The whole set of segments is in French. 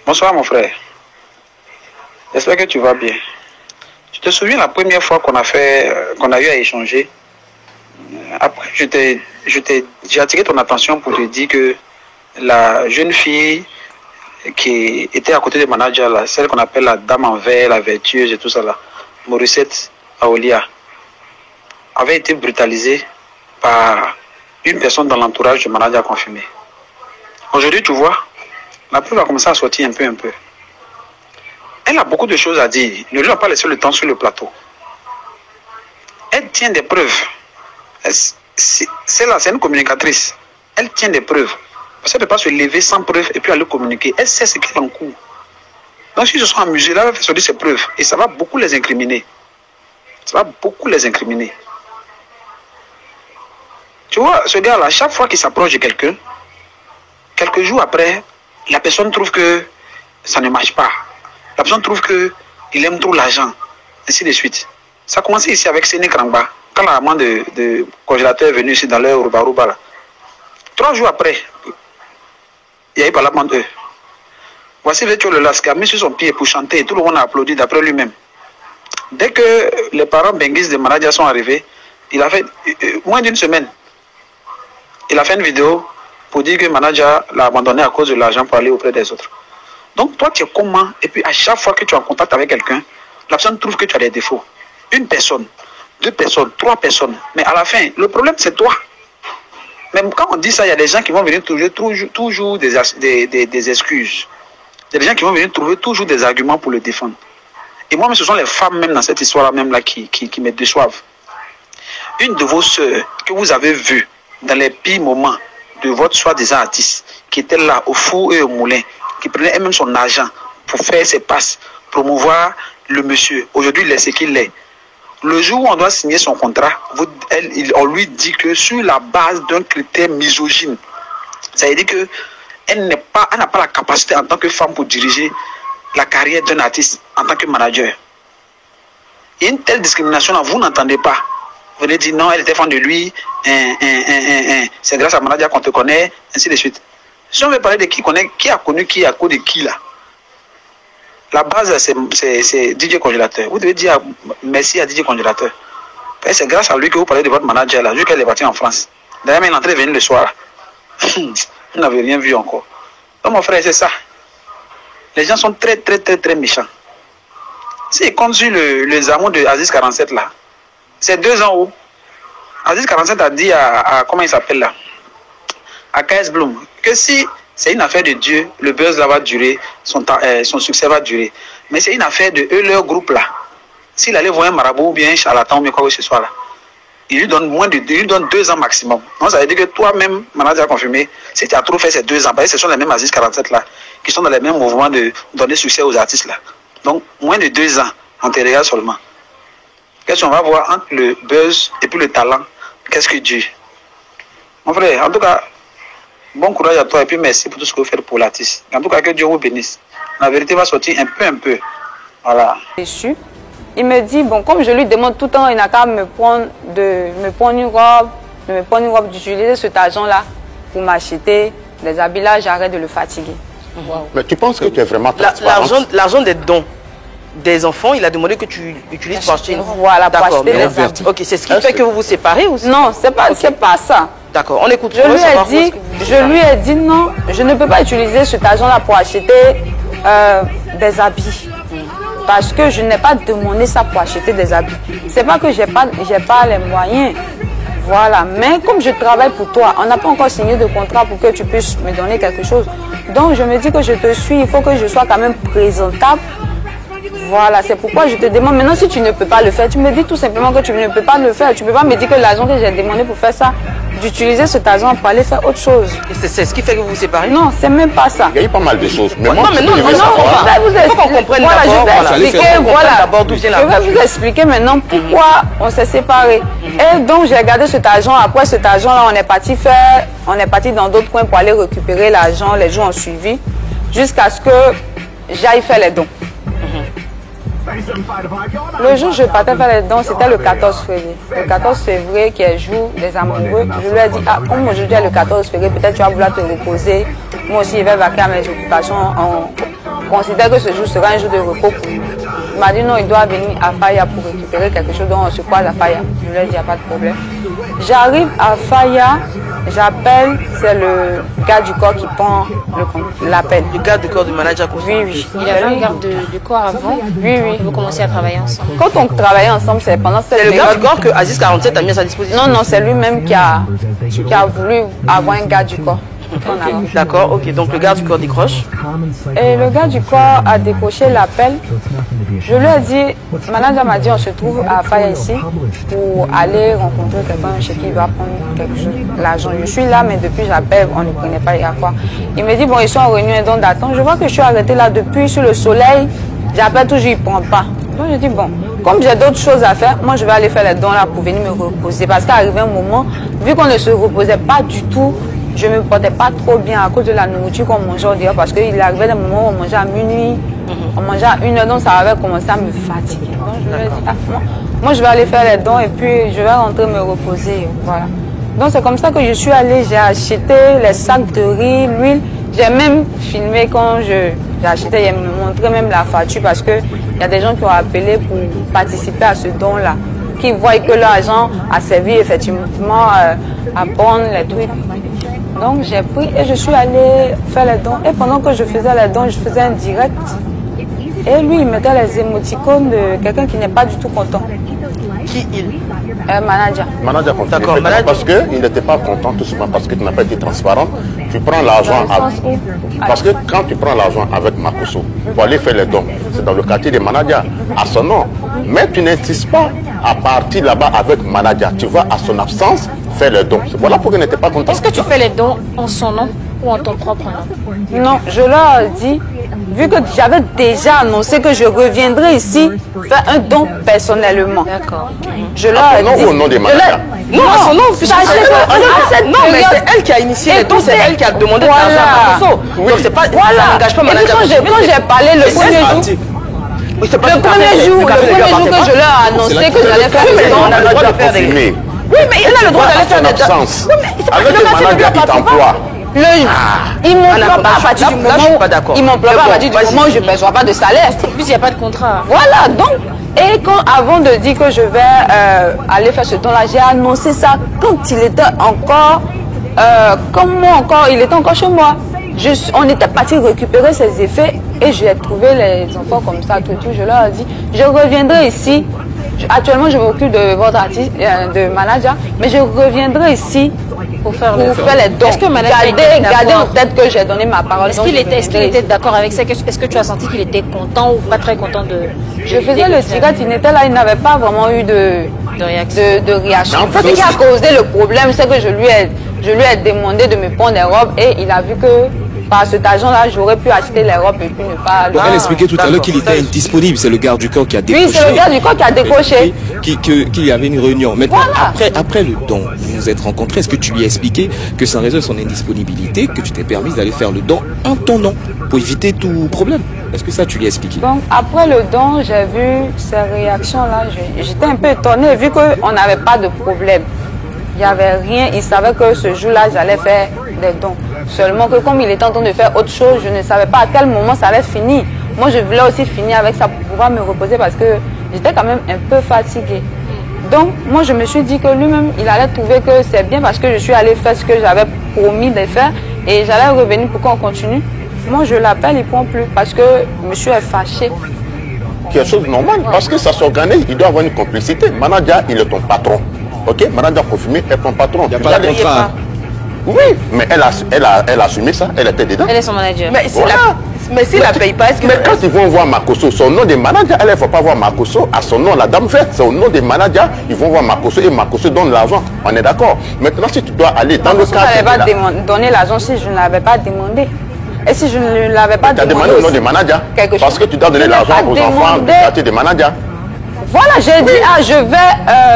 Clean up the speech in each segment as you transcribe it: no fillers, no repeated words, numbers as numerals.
Bonsoir mon frère. J'espère que tu vas bien. Tu te souviens la première fois qu'on a eu à échanger? Après, j'ai attiré ton attention pour te dire que la jeune fille qui était à côté du manager, là, celle qu'on appelle la dame en verre, la vertueuse et tout ça là, Morissette Aolia, avait été brutalisée par une personne dans l'entourage du manager confirmé. Aujourd'hui, tu vois, la preuve a commencé à sortir un peu. Elle a beaucoup de choses à dire. Ne lui a pas laissé le temps sur le plateau. Elle tient des preuves. C'est une communicatrice. Elle tient des preuves. Parce qu'elle ne peut pas se lever sans preuve et puis aller communiquer. Elle sait ce qu'elle est en cours. Donc s'ils se sont amusés, là, elle va faire sortir ses preuves. Et ça va beaucoup les incriminer. Ça va beaucoup les incriminer. Tu vois, ce gars-là, chaque fois qu'il s'approche de quelqu'un, quelques jours après, la personne trouve que ça ne marche pas. La personne trouve qu'il aime trop l'argent, ainsi de suite. Ça a commencé ici avec Séné Krangba, quand la maman de congélateur est venue ici dans leur Rouba là. 3 jours après, il y a eu parlement d'eux. Voici Vétio le Las qui a mis sur son pied pour chanter et tout le monde a applaudi d'après lui-même. Dès que les parents benguistes de Manadia sont arrivés, il a fait moins d'une semaine. Il a fait une vidéo pour dire que Manadia l'a abandonné à cause de l'argent pour aller auprès des autres. Donc toi tu es comment? Et puis à chaque fois que tu es en contact avec quelqu'un, la personne trouve que tu as des défauts. Une personne, 2 personnes, 3 personnes. Mais à la fin, le problème c'est toi. Même quand on dit ça, il y a des gens qui vont venir trouver toujours des excuses. Il y a des gens qui vont venir trouver toujours des arguments pour le défendre. Et moi, ce sont les femmes même dans cette histoire-là même là qui me déçoivent. Une de vos sœurs que vous avez vues dans les pires moments de votre soi-disant artiste, qui était là au four et au moulin, qui prenait elle-même son argent pour faire ses passes, promouvoir le monsieur. Aujourd'hui, il est ce qu'il est. Le jour où on doit signer son contrat, on lui dit que sur la base d'un critère misogyne, ça veut dire qu'elle n'a pas la capacité en tant que femme pour diriger la carrière d'un artiste en tant que manager. Et une telle discrimination, là, vous n'entendez pas. Vous venez dire non, elle était fan de lui, c'est grâce à manager qu'on te connaît, ainsi de suite. Si on veut parler de qui a connu qui à cause de qui là, la base c'est DJ Congélateur. Vous devez dire merci à DJ Congélateur. C'est grâce à lui que vous parlez de votre manager là, vu qu'elle est partie en France. D'ailleurs, elle est entrée venue le soir. Vous n'avez rien vu encore. Donc mon frère, c'est ça. Les gens sont très méchants. S'ils comptent sur les amours de Aziz 47 là, c'est 2 ans où Aziz 47 a dit à comment il s'appelle là, à KS Bloom, que si c'est une affaire de Dieu, le buzz là va durer, son succès va durer. Mais c'est une affaire de eux, leur groupe là. S'il allait voir un marabout ou bien un charlatan ou bien quoi que ce soit là, il lui donne 2 ans maximum. Donc ça veut dire que toi-même, manager confirmé, si tu as trop fait ces 2 ans, parce que ce sont les mêmes Aziz 47 là, qui sont dans les mêmes mouvements de donner succès aux artistes là. Donc moins de 2 ans, on te regarde seulement. Qu'est-ce qu'on va voir entre le buzz et puis le talent? Qu'est-ce que Dieu? Mon frère, en tout cas, bon courage à toi et puis merci pour tout ce que vous faites pour l'artiste. En tout cas, que Dieu vous bénisse. La vérité va sortir un peu. Voilà. Déçu. Il me dit, bon, comme je lui demande tout le temps, il n'a qu'à me prendre une robe, d'utiliser cet argent-là pour m'acheter des habits là, j'arrête de le fatiguer. Wow. Mais tu penses que tu es vraiment transparente? L'argent des dons des enfants, il a demandé que tu utilises pour acheter une... Voilà, pour acheter des habits. Ok, c'est ce qui fait que vous vous séparez aussi? Non, c'est pas ça. D'accord, on écoute. Je lui ai dit non, je ne peux pas utiliser cet argent-là pour acheter des habits. Parce que je n'ai pas demandé ça pour acheter des habits. C'est pas que j'ai pas les moyens. Voilà, mais comme je travaille pour toi, on n'a pas encore signé de contrat pour que tu puisses me donner quelque chose. Donc je me dis que je te suis, il faut que je sois quand même présentable. Voilà, c'est pourquoi je te demande. Maintenant, si tu ne peux pas le faire, tu me dis tout simplement que tu ne peux pas le faire. Tu ne peux pas me dire que l'argent que j'ai demandé pour faire ça, d'utiliser cet argent pour aller faire autre chose. C'est ce qui fait que vous vous séparez? Non, c'est même pas ça. Il y a eu pas mal de choses. Mais moi, je vais vous expliquer maintenant pourquoi on s'est séparés. Et donc, j'ai gardé cet argent. Après cet argent-là, on est parti dans d'autres coins pour aller récupérer l'argent. Les jours ont suivi jusqu'à ce que j'aille faire les dons. Le jour où je partais faire les dons, c'était le 14 février. Le 14 février qui est jour des amoureux. Je lui ai dit, ah, comme aujourd'hui est le 14 février, peut-être tu vas vouloir te reposer. Moi aussi, je vais vaquer à mes occupations considère que ce jour sera un jour de repos pour lui. Il m'a dit non, il doit venir à Faya pour récupérer quelque chose dont on se croise à Faya. Je lui ai dit, il n'y a pas de problème. J'arrive à Faya, j'appelle, c'est le gars du corps qui prend l'appel. Le gars du corps du manager. Oui, oui. Il avait un garde du corps avant. Oui, oui. Vous commencez à travailler ensemble. Quand on travaillait ensemble, c'est pendant cette C'est le période. gars du corps que Aziz 47 a mis à sa disposition. Non, non, c'est lui-même qui a voulu avoir un gars du corps. D'accord, ok. Donc le gars du corps décroche. Et le gars du corps a décroché l'appel. Je lui ai dit, le manager m'a dit, on se trouve à Faya ici pour aller rencontrer quelqu'un chez qui il va prendre quelque chose, l'argent. Je suis là, mais depuis j'appelle, on ne connaît pas, il y a quoi. Il me dit, bon, ils sont en réunion et donc d'attendre. Je vois que je suis arrêtée là depuis sur le soleil. J'appelle toujours, il ne prend pas. Donc je dis, bon, comme j'ai d'autres choses à faire, moi je vais aller faire les dons là pour venir me reposer. Parce qu'arrivé un moment, vu qu'on ne se reposait pas du tout, je ne me portais pas trop bien à cause de la nourriture qu'on mangeait au dehors. Parce qu'il arrivait des moments où on mangeait à minuit, on mangeait à 1h, donc ça avait commencé à me fatiguer. Donc je me dis, moi je vais aller faire les dons et puis je vais rentrer me reposer. Voilà. Donc c'est comme ça que je suis allée, j'ai acheté les sacs de riz, l'huile. J'ai même filmé quand j'ai acheté, j'ai montré même la facture parce qu'il y a des gens qui ont appelé pour participer à ce don-là, qui voient que l'argent a servi effectivement à prendre les trucs. Donc j'ai pris et je suis allée faire les dons. Et pendant que je faisais les dons, je faisais un direct. Et lui, il mettait les émoticônes de quelqu'un qui n'est pas du tout content. Qui il? Manager. Manager, d'accord. Parce qu'il n'était pas content tout simplement parce que tu n'as pas été transparent. Tu prends l'argent parce que quand tu prends l'argent avec Makosso pour aller faire les dons, c'est dans le quartier des managers, à son nom. Mais tu n'insistes pas à partir là-bas avec manager. Tu vas à son absence faire les dons. Voilà pourquoi il n'était pas content. Est-ce que tu fais les dons en son nom ou en ton propre nom? Non, je leur ai dit, vu que j'avais déjà annoncé que je reviendrais ici faire un don personnellement. D'accord. Je leur ai dit. Ou au nom des managers? Non, à son nom. Non, mais c'est elle qui a initié les dons, c'est elle qui a demandé de l'argent à Makosso. Donc c'est pas, ça n'engage pas manager. Et puis quand j'ai parlé le premier jour, le premier jour que je leur ai annoncé que j'allais faire le don, on a le droit de faire des... Oui, mais il a le droit d'aller faire des absence. Avec le manager qui t'emploie. Ils m'emploient pas à partir du moment où ils m'emploient pas à partir du moment où je ne perçois pas de salaire. En plus, il n'y a pas de contrat. Voilà, donc, et quand avant de dire que je vais aller faire ce don-là, j'ai annoncé ça quand il était encore, il était encore chez moi. On était parti récupérer ses effets et j'ai trouvé les enfants comme ça, tout. Je leur ai dit, je reviendrai ici. Actuellement, je m'occupe de votre artiste, de manager, mais je reviendrai ici pour faire les dons. Est-ce que gardez en tête que j'ai donné ma parole. Est-ce qu'il était d'accord avec ça? Est-ce que tu as senti qu'il était content ou pas très content de... Je faisais le direct, il était là, il n'avait pas vraiment eu de réaction. En fait, ce qui a causé le problème, c'est que je lui ai demandé de me prendre des robes et il a vu que par cet argent-là, j'aurais pu acheter les robes et puis ne pas... Donc elle expliquait tout à l'heure qu'il était indisponible. C'est le garde du corps qui a décroché. Oui, c'est le garde du corps qui a décroché. Qu'il y avait une réunion. Maintenant, après le don, vous vous êtes rencontrés. Est-ce que tu lui as expliqué que sans raison de son indisponibilité, que tu t'es permis d'aller faire le don en ton nom pour éviter tout problème? Est-ce que ça, tu lui as expliqué? Donc, après le don, j'ai vu ces réactions-là. J'étais un peu étonnée vu qu'on n'avait pas de problème. Il n'y avait rien. Il savait que ce jour-là, j'allais faire des dons. Seulement que comme il était en train de faire autre chose, je ne savais pas à quel moment ça allait finir. Moi, je voulais aussi finir avec ça pour pouvoir me reposer parce que j'étais quand même un peu fatiguée. Donc, moi, je me suis dit que lui-même, il allait trouver que c'est bien parce que je suis allée faire ce que j'avais promis de faire et j'allais revenir pour qu'on continue. Moi, je l'appelle, il ne prend plus parce que monsieur est fâché. Quelque chose de normal, parce que ça s'organise, il doit avoir une complicité. Manager, il est ton patron. Ok, manager confirmé est ton patron. Il n'y a pas de contrat. Oui, mais elle a assumé ça, elle était dedans. Elle est son manager. Mais s'il la paye pas, est-ce que... Mais quand ils vont voir Makosso, son nom de manager, elle ne faut pas voir Makosso à son nom. La dame fait, c'est au nom des managers, ils vont voir Makosso et Makosso donne l'argent. On est d'accord. Maintenant, si tu dois aller dans le cadre... Je n'avais pas donné l'argent si je ne l'avais pas demandé. Et si je ne l'avais pas demandé... Tu as demandé au nom des managers. Parce que tu dois donner l'argent aux enfants du quartier des managers. Voilà, j'ai dit,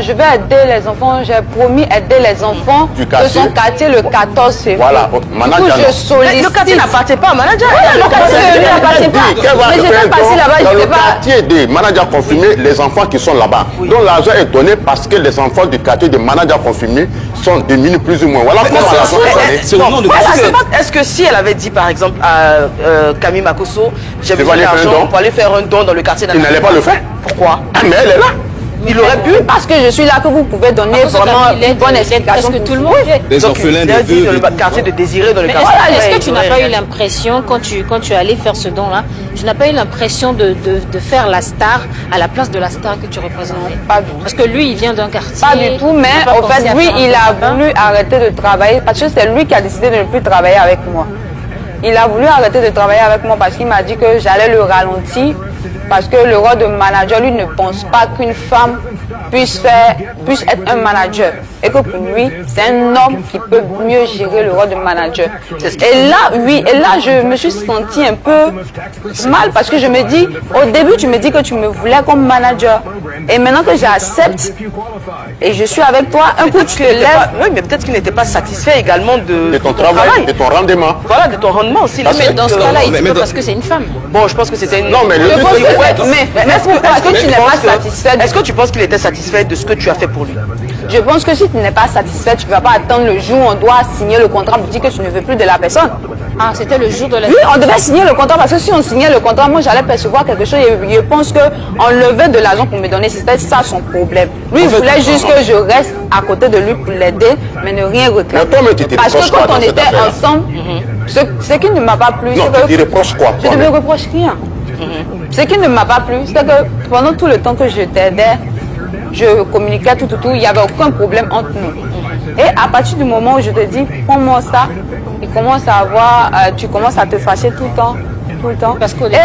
je vais aider les enfants, j'ai promis aider les enfants de son quartier le 14 février. Voilà, manager. Je sollicite. Le quartier n'appartient pas à manager. Voilà, le quartier n'appartient pas. Mais j'étais passé là-bas, dans je le n'étais pas... quartier des managers confirmés, les enfants qui sont là-bas. Donc l'argent est donné parce que les enfants du quartier des managers confirmés sont diminués plus ou moins. Voilà comment l'argent est donné. Est-ce que si elle avait dit par exemple à Camille Makosso, j'ai besoin d'argent pour aller faire un don dans le quartier d'un... Il n'allait pas le faire. Pourquoi? Mais elle est là. Il aurait pu. Parce que je suis là que vous pouvez donner vraiment une bonne explication. Parce que tout le monde fait. Les orphelins Il a dit de dans le quartier de Désiré, dans le quartier. Voilà, est-ce que tu n'as pas eu l'impression, quand tu es allé faire ce don-là, tu n'as pas eu l'impression de faire la star à la place de la star que tu représentais? Pas du tout. Parce que lui, il vient d'un quartier. Pas du tout, mais au fait, lui, il a voulu arrêter de travailler parce que c'est lui qui a décidé de ne plus travailler avec moi. Il a voulu arrêter de travailler avec moi parce qu'il m'a dit que j'allais le ralentir. Parce que le rôle de manager, lui, ne pense pas qu'une femme puisse être un manager. Et que pour lui, c'est un homme qui peut mieux gérer le rôle de manager. Et là, oui, et là, je me suis sentie un peu mal parce que je me dis, au début, tu me dis que tu me voulais comme manager. Et maintenant que j'accepte et je suis avec toi, un coup tu te lèves. Oui, mais peut-être qu'il n'était pas satisfait également de ton travail, de ton rendement. Voilà, de ton rendement aussi. Mais dans ce cas-là, il dit parce que c'est une femme. Bon, je pense que c'était une... Non, mais le Mais est-ce que tu n'es pas satisfait? Est-ce que tu penses qu'il était satisfait de ce que tu as fait pour lui? Je pense que si tu n'es pas satisfait, tu ne vas pas attendre le jour où on doit signer le contrat pour dire que tu ne veux plus de la personne. Ah, c'était le jour de la... Oui, on devait signer le contrat parce que si on signait le contrat, moi j'allais percevoir quelque chose et je pense qu'on levait de l'argent pour me donner. C'était ça son problème. Lui, il voulait juste que je reste à côté de lui pour l'aider, mais ne rien réclamer. Parce que quand on était ensemble, ce qui ne m'a pas plu, non, c'est que... tu reproches quoi? Je ne me reproche rien. Ce qui ne m'a pas plu, c'est que pendant tout le temps que je t'aidais, je communiquais tout, il n'y avait aucun problème entre nous. Et à partir du moment où je te dis, prends-moi ça, il commence à avoir, tu commences à te fâcher tout le temps. Parce que et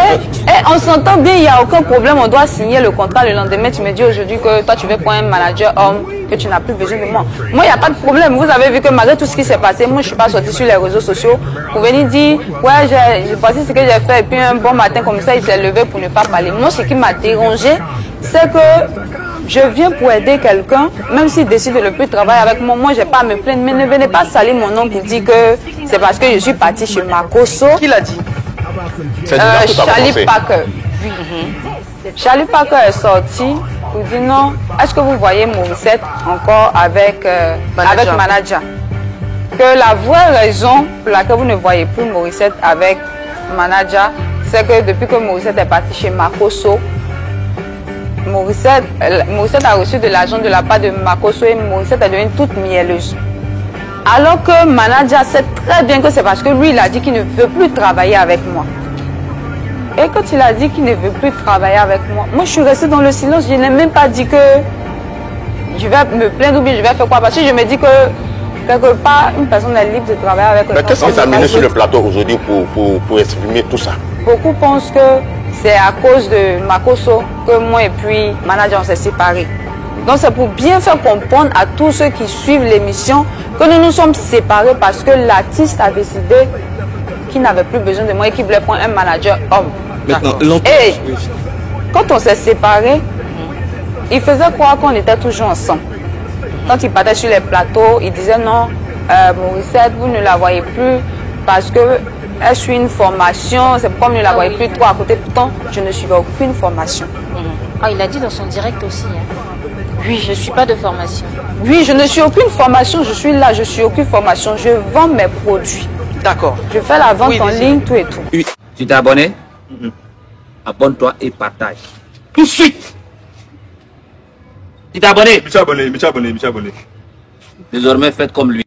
on s'entend bien, il n'y a aucun problème, on doit signer le contrat le lendemain. Tu me dis aujourd'hui que toi tu veux prendre un manager homme, que tu n'as plus besoin de moi. Moi, il n'y a pas de problème. Vous avez vu que malgré tout ce qui s'est passé, moi je ne suis pas sortie sur les réseaux sociaux pour venir dire, ouais, j'ai passé ce que j'ai fait et puis un bon matin comme ça, il s'est levé pour ne pas parler. Moi, ce qui m'a dérangé, c'est que je viens pour aider quelqu'un, même s'il décide de ne plus travailler avec moi, moi je n'ai pas à me plaindre. Mais ne venez pas salir mon nom pour dire que c'est parce que je suis partie chez Makosso. Qui l'a dit? Charlie Parker. Charlie Parker est sorti pour dire non. Est-ce que vous voyez Morissette encore avec manager? Que la vraie raison pour laquelle vous ne voyez plus Morissette avec manager, c'est que depuis que Morissette est partie chez Makosso, Morissette a reçu de l'argent de la part de Makosso et Morissette est devenue toute mielleuse. Alors que manager sait très bien que c'est parce que lui, il a dit qu'il ne veut plus travailler avec moi. Et quand il a dit qu'il ne veut plus travailler avec moi, moi je suis restée dans le silence. Je n'ai même pas dit que je vais me plaindre ou bien je vais faire quoi. Parce que je me dis que quelque part, une personne est libre de travailler avec quelqu'un. Mais qu'est-ce qui t'a amené sur le plateau aujourd'hui pour exprimer tout ça? Beaucoup pensent que c'est à cause de Makosso que moi et puis manager on s'est séparés. Donc c'est pour bien faire comprendre à tous ceux qui suivent l'émission que nous nous sommes séparés parce que l'artiste a décidé qu'il n'avait plus besoin de moi et qu'il voulait prendre un manager homme. Maintenant, et quand on s'est séparés, il faisait croire qu'on était toujours ensemble. Quand il partait sur les plateaux, il disait non, Morissette, vous ne la voyez plus parce que elle suit une formation, c'est pourquoi vous ne la voyez plus trop à côté. Pourtant, je ne suivais aucune formation. Ah, il a dit dans son direct aussi. Oui, je ne suis pas de formation. Oui, je ne suis aucune formation, je suis là, je suis aucune formation, je vends mes produits. D'accord. Je fais la vente en ligne, tout et tout. Oui. Tu t'es abonné? Abonne-toi et partage. Tout de suite. Tu t'es abonné? Je suis abonné. Désormais, faites comme lui.